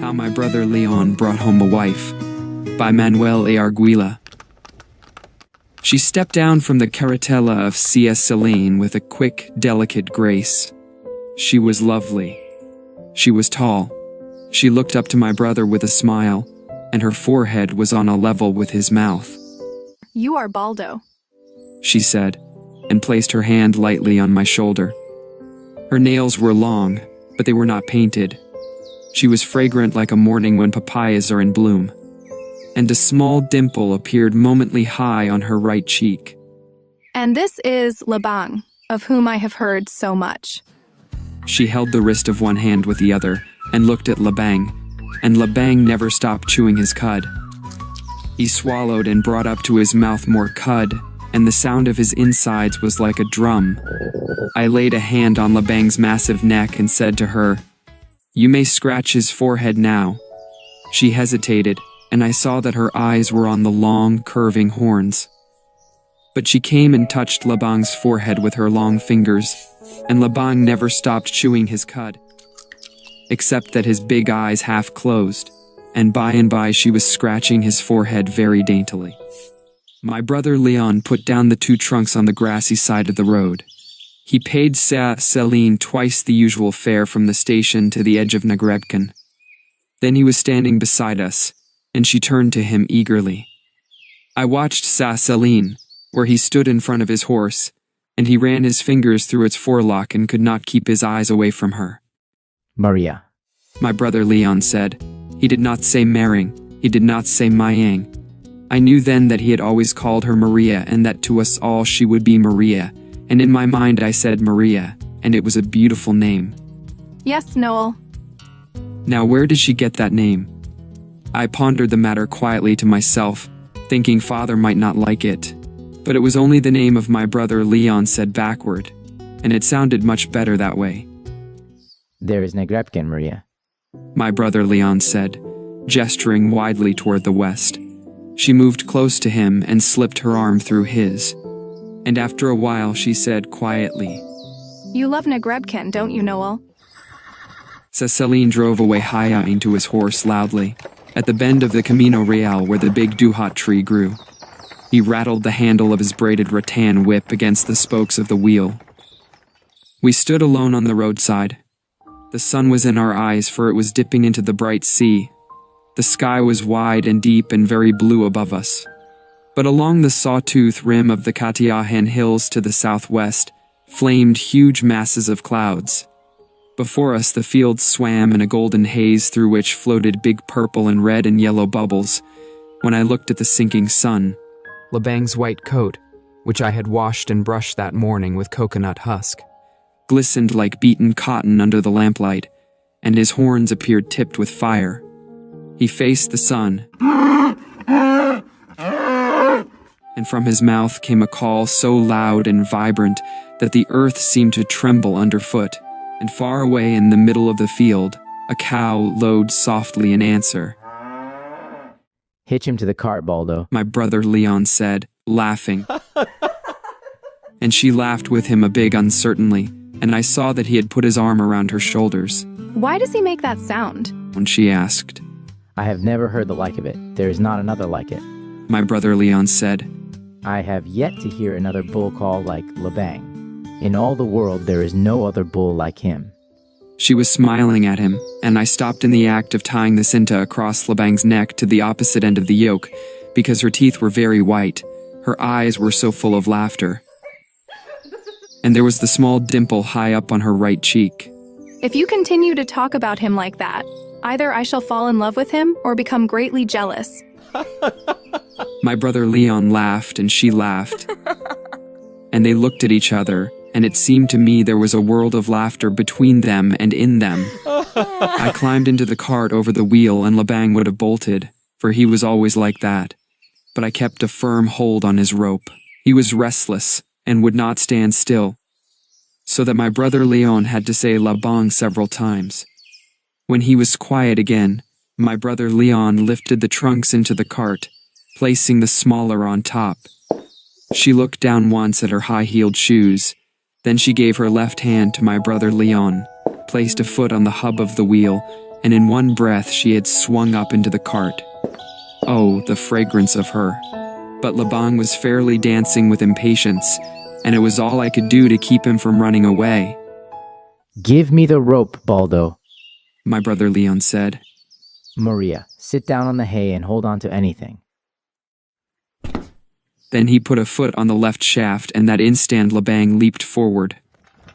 How My Brother Leon Brought Home a Wife by Manuel A. Arguila. She stepped down from the carretela of C.S. Celine with a quick, delicate grace. She was lovely. She was tall. She looked up to my brother with a smile, and her forehead was on a level with his mouth. "You are Baldo," she said, and placed her hand lightly on my shoulder. Her nails were long, but they were not painted. She was fragrant like a morning when papayas are in bloom, and a small dimple appeared momently high on her right cheek. "And this is Labang, of whom I have heard so much." She held the wrist of one hand with the other and looked at Labang, and Labang never stopped chewing his cud. He swallowed and brought up to his mouth more cud, and the sound of his insides was like a drum. I laid a hand on Labang's massive neck and said to her, "You may scratch his forehead now." She hesitated, and I saw that her eyes were on the long, curving horns. But she came and touched Labang's forehead with her long fingers, and Labang never stopped chewing his cud, except that his big eyes half closed, and by she was scratching his forehead very daintily. My brother Leon put down the two trunks on the grassy side of the road. He paid Celine twice the usual fare from the station to the edge of Nagrebkin. Then he was standing beside us, and she turned to him eagerly. I watched Celine, where he stood in front of his horse, and he ran his fingers through its forelock and could not keep his eyes away from her. "Maria," my brother Leon said. He did not say Maring, he did not say Mayang. I knew then that he had always called her Maria and that to us all she would be Maria, and in my mind I said Maria, and it was a beautiful name. "Yes, Noel." Now where did she get that name? I pondered the matter quietly to myself, thinking father might not like it. But it was only the name of my brother Leon said backward, and it sounded much better that way. "There is Nagrebkin, Maria," my brother Leon said, gesturing widely toward the west. She moved close to him and slipped her arm through his. And after a while she said quietly, "You love Nagrebkin, don't you, Noel?" Celine drove away high-eyeing to his horse loudly, at the bend of the Camino Real where the big duhat tree grew. He rattled the handle of his braided rattan whip against the spokes of the wheel. We stood alone on the roadside. The sun was in our eyes, for it was dipping into the bright sea. The sky was wide and deep and very blue above us. But along the sawtooth rim of the Katiahan Hills to the southwest flamed huge masses of clouds. Before us the fields swam in a golden haze through which floated big purple and red and yellow bubbles. When I looked at the sinking sun, Labang's white coat, which I had washed and brushed that morning with coconut husk, glistened like beaten cotton under the lamplight, and his horns appeared tipped with fire. He faced the sun, and from his mouth came a call so loud and vibrant that the earth seemed to tremble underfoot, and far away in the middle of the field, a cow lowed softly in answer. "Hitch him to the cart, Baldo," my brother Leon said, laughing. And she laughed with him a big uncertainly, and I saw that he had put his arm around her shoulders. "Why does he make that sound?" When she asked. "I have never heard the like of it. There is not another like it," my brother Leon said. "I have yet to hear another bull call like Labang. In all the world there is no other bull like him." She was smiling at him, and I stopped in the act of tying the cinta across Labang's neck to the opposite end of the yoke, because her teeth were very white, her eyes were so full of laughter, and there was the small dimple high up on her right cheek. "If you continue to talk about him like that, either I shall fall in love with him or become greatly jealous." My brother Leon laughed and she laughed, and they looked at each other, and it seemed to me there was a world of laughter between them and in them. I climbed into the cart over the wheel, and Labang would have bolted, for he was always like that. But I kept a firm hold on his rope. He was restless and would not stand still, so that my brother Leon had to say Labang several times. When he was quiet again, my brother Leon lifted the trunks into the cart, placing the smaller on top. She looked down once at her high-heeled shoes. Then she gave her left hand to my brother Leon, placed a foot on the hub of the wheel, and in one breath she had swung up into the cart. Oh, the fragrance of her. But Laban was fairly dancing with impatience, and it was all I could do to keep him from running away. Give me the rope, Baldo, My brother Leon said. Maria, sit down on the hay and hold on to anything. Then he put a foot on the left shaft, and that instant Laban leaped forward.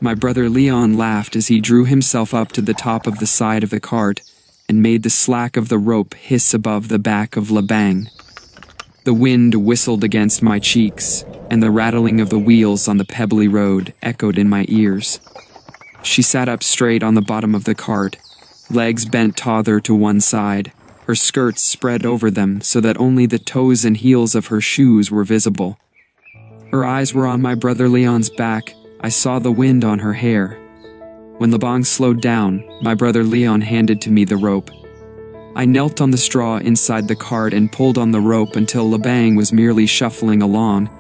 My brother Leon laughed as he drew himself up to the top of the side of the cart and made the slack of the rope hiss above the back of Laban. The wind whistled against my cheeks, and the rattling of the wheels on the pebbly road echoed in my ears. She sat up straight on the bottom of the cart, legs bent tauther to one side, her skirts spread over them so that only the toes and heels of her shoes were visible. Her eyes were on my brother Leon's back. I saw the wind on her hair. When Laban slowed down, my brother Leon handed to me the rope. I knelt on the straw inside the cart and pulled on the rope until Laban was merely shuffling along.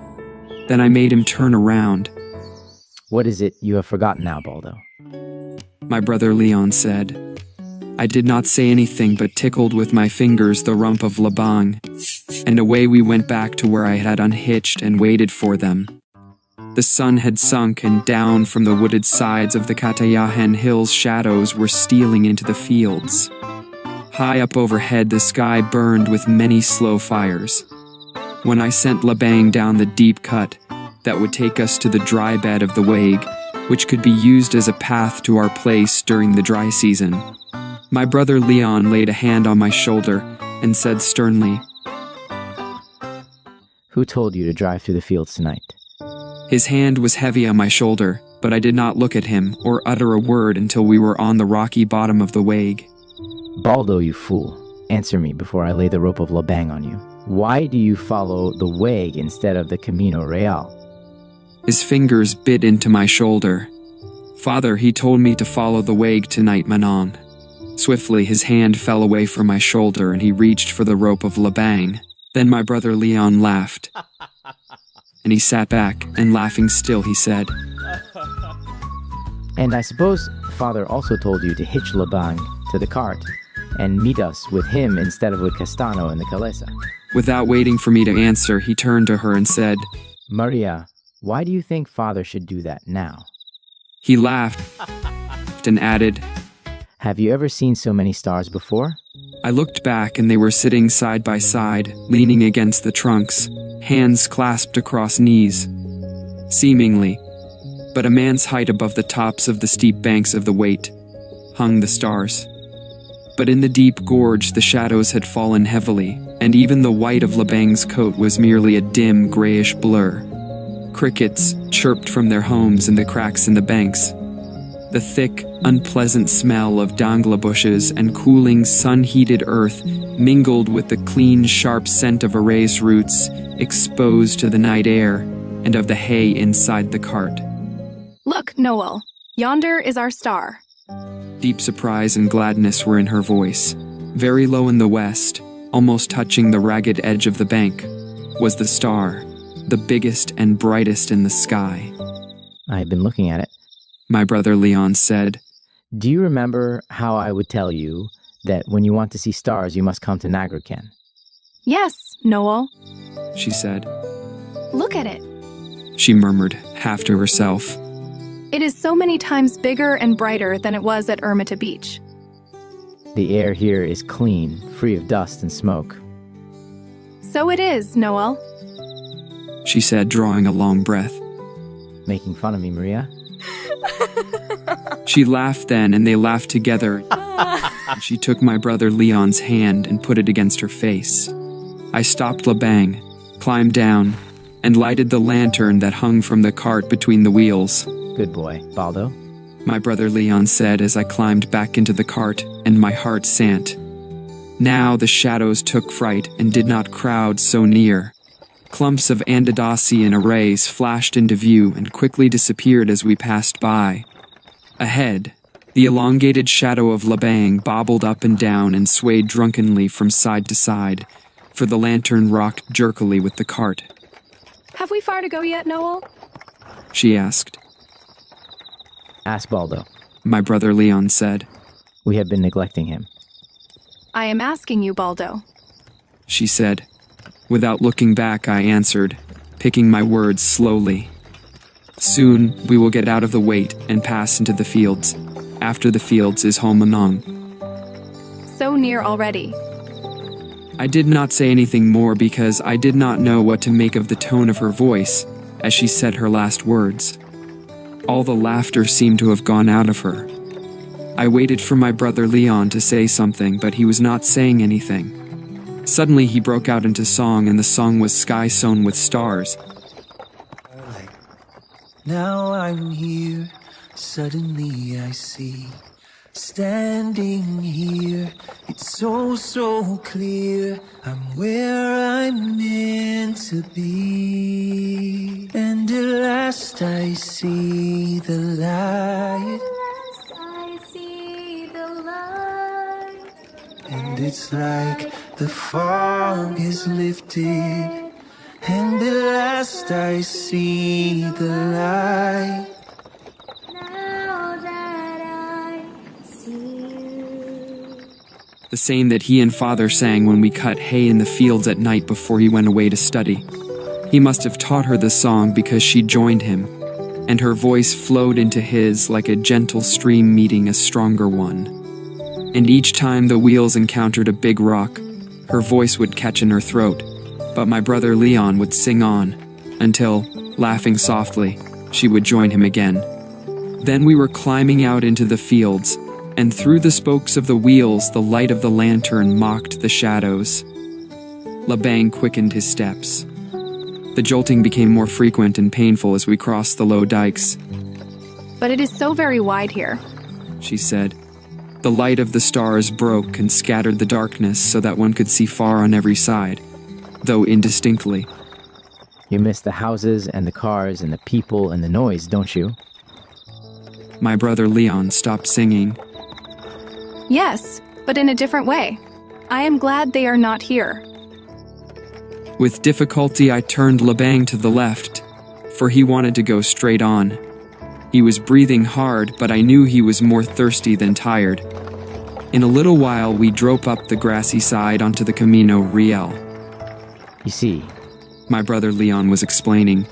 Then I made him turn around. What is it you have forgotten now, Baldo? My brother Leon said. I did not say anything but tickled with my fingers the rump of Laban, and away we went back to where I had unhitched and waited for them. The sun had sunk, and down from the wooded sides of the Katayahan Hills shadows were stealing into the fields. High up overhead the sky burned with many slow fires. When I sent Laban down the deep cut that would take us to the dry bed of the Waig, which could be used as a path to our place during the dry season, my brother Leon laid a hand on my shoulder and said sternly, Who told you to drive through the fields tonight? His hand was heavy on my shoulder, but I did not look at him or utter a word until we were on the rocky bottom of the Waig. Baldo, you fool. Answer me before I lay the rope of Laban on you. Why do you follow the Waig instead of the Camino Real? His fingers bit into my shoulder. Father, he told me to follow the Waig tonight, Manon. Swiftly his hand fell away from my shoulder and he reached for the rope of Laban. Then my brother Leon laughed. And he sat back, and laughing still, he said, And I suppose Father also told you to hitch Laban to the cart and meet us with him instead of with Castano and the Calesa. Without waiting for me to answer, he turned to her and said, Maria, why do you think Father should do that now? He laughed and added, Have you ever seen so many stars before? I looked back and they were sitting side by side, leaning against the trunks, hands clasped across knees. Seemingly, but a man's height above the tops of the steep banks of the Waite, hung the stars. But in the deep gorge the shadows had fallen heavily, and even the white of Laban's coat was merely a dim grayish blur. Crickets chirped from their homes in the cracks in the banks. The thick, unpleasant smell of dangla bushes and cooling, sun-heated earth mingled with the clean, sharp scent of arrays roots exposed to the night air and of the hay inside the cart. Look, Noel. Yonder is our star. Deep surprise and gladness were in her voice. Very low in the west, almost touching the ragged edge of the bank, was the star, the biggest and brightest in the sky. I've been looking at it. My brother Leon said. Do you remember how I would tell you that when you want to see stars, you must come to Nagraken? Yes, Noel. She said. Look at it. She murmured, half to herself. It is so many times bigger and brighter than it was at Ermita Beach. The air here is clean, free of dust and smoke. So it is, Noel. She said, drawing a long breath. Making fun of me, Maria? She laughed then, and they laughed together. She took my brother Leon's hand and put it against her face. I stopped Laban, climbed down, and lighted the lantern that hung from the cart between the wheels. Good boy, Baldo. My brother Leon said as I climbed back into the cart, and my heart sank. Now the shadows took fright and did not crowd so near. Clumps of Andadasi and arrays flashed into view and quickly disappeared as we passed by. Ahead, the elongated shadow of Laban bobbled up and down and swayed drunkenly from side to side, for the lantern rocked jerkily with the cart. Have we far to go yet, Noel? She asked. Ask Baldo. My brother Leon said. We have been neglecting him. I am asking you, Baldo. she said. Without looking back, I answered, picking my words slowly. Soon, we will get out of the wait and pass into the fields. After the fields is Holmanong. So near already. I did not say anything more because I did not know what to make of the tone of her voice as she said her last words. All the laughter seemed to have gone out of her. I waited for my brother Leon to say something, but he was not saying anything. Suddenly he broke out into song, and the song was Sky Sown with Stars. Now I'm here, suddenly I see. Standing here, it's so clear. I'm where I'm meant to be. And at last I see the light. And it's like the fog is lifted. And at last I see the light. The same that he and father sang when we cut hay in the fields at night before he went away to study. He must have taught her the song because she joined him, and her voice flowed into his like a gentle stream meeting a stronger one. And each time the wheels encountered a big rock, her voice would catch in her throat, but my brother Leon would sing on, until, laughing softly, she would join him again. Then we were climbing out into the fields, and through the spokes of the wheels the light of the lantern mocked the shadows. Labang quickened his steps. The jolting became more frequent and painful as we crossed the low dikes. But it is so very wide here, she said. The light of the stars broke and scattered the darkness so that one could see far on every side, though indistinctly. You miss the houses and the cars and the people and the noise, don't you? My brother Leon stopped singing. Yes, but in a different way. I am glad they are not here. With difficulty I turned Labang to the left, for he wanted to go straight on. He was breathing hard, but I knew he was more thirsty than tired. In a little while we drove up the grassy side onto the Camino Real. You see, my brother Leon was explaining.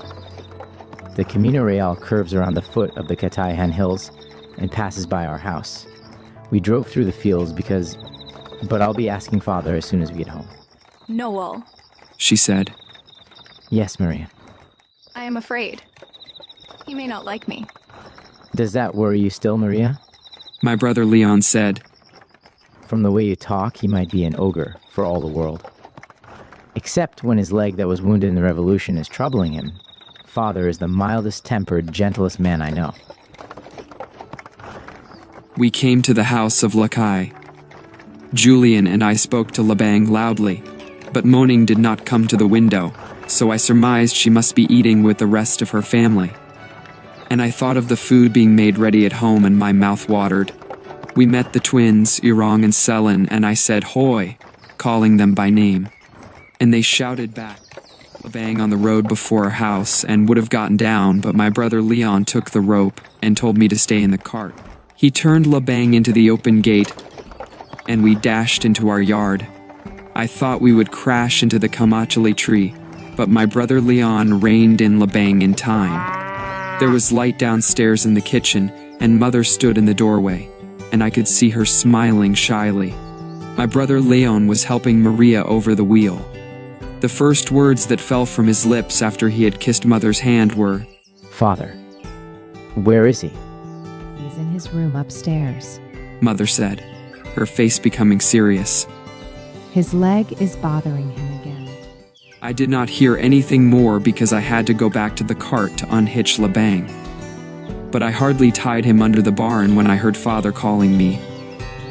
The Camino Real curves around the foot of the Katayahan Hills and passes by our house. We drove through the fields but I'll be asking Father as soon as we get home. Noel, she said. Yes, Maria. I am afraid. He may not like me. Does that worry you still, Maria? My brother Leon said. From the way you talk, he might be an ogre for all the world. Except when his leg that was wounded in the revolution is troubling him. Father is the mildest-tempered, gentlest man I know. We came to the house of Lakai. Julian and I spoke to Labang loudly, but moaning did not come to the window, so I surmised she must be eating with the rest of her family. And I thought of the food being made ready at home and my mouth watered. We met the twins, Irong and Selin, and I said "Hoy," calling them by name. And they shouted back. Labang on the road before our house and would have gotten down, but my brother Leon took the rope and told me to stay in the cart. He turned Labang into the open gate, and we dashed into our yard. I thought we would crash into the kamachali tree, but my brother Leon reined in Labang in time. There was light downstairs in the kitchen, and Mother stood in the doorway, and I could see her smiling shyly. My brother Leon was helping Maria over the wheel. The first words that fell from his lips after he had kissed Mother's hand were, Father, where is he? He's in his room upstairs. Mother said, her face becoming serious. His leg is bothering him again. I did not hear anything more because I had to go back to the cart to unhitch Labang. But I hardly tied him under the barn when I heard Father calling me.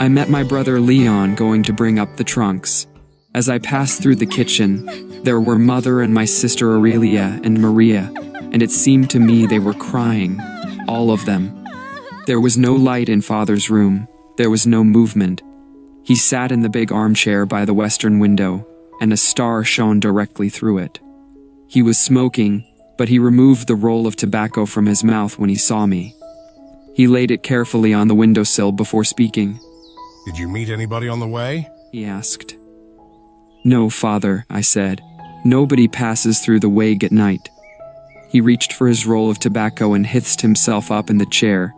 I met my brother Leon going to bring up the trunks. As I passed through the kitchen, there were Mother and my sister Aurelia and Maria, and it seemed to me they were crying, all of them. There was no light in Father's room. There was no movement. He sat in the big armchair by the western window, and a star shone directly through it. He was smoking, but he removed the roll of tobacco from his mouth when he saw me. He laid it carefully on the windowsill before speaking. Did you meet anybody on the way? He asked. No, father, I said. Nobody passes through the way at night. He reached for his roll of tobacco and hitched himself up in the chair.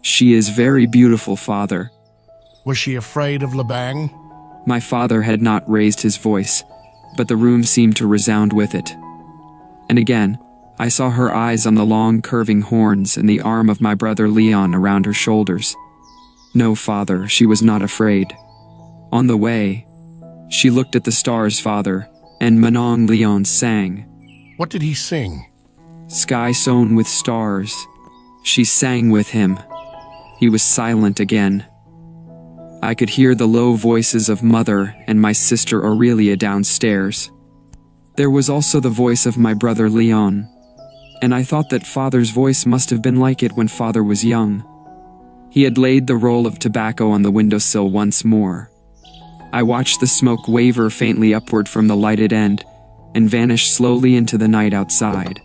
She is very beautiful, father. Was she afraid of Labang? My father had not raised his voice, but the room seemed to resound with it. And again, I saw her eyes on the long curving horns and the arm of my brother Leon around her shoulders. No, father, she was not afraid. On the way, she looked at the stars, father, and Manong Leon sang. What did he sing? Sky sown with stars. She sang with him. He was silent again. I could hear the low voices of mother and my sister Aurelia downstairs. There was also the voice of my brother Leon, and I thought that father's voice must have been like it when father was young. He had laid the roll of tobacco on the windowsill once more. I watched the smoke waver faintly upward from the lighted end and vanish slowly into the night outside.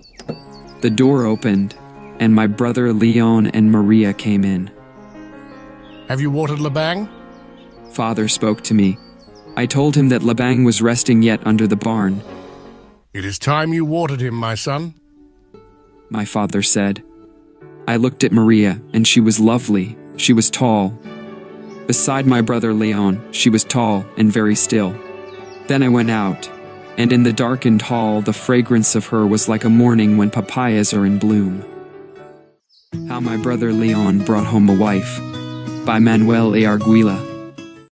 The door opened, and my brother Leon and Maria came in. Have you watered Labang? Father spoke to me. I told him that Labang was resting yet under the barn. It is time you watered him, my son. My father said. I looked at Maria, and she was lovely. She was tall. Beside my brother Leon, she was tall and very still. Then I went out, and in the darkened hall the fragrance of her was like a morning when papayas are in bloom. How My Brother Leon Brought Home a Wife by Manuel A. Arguila.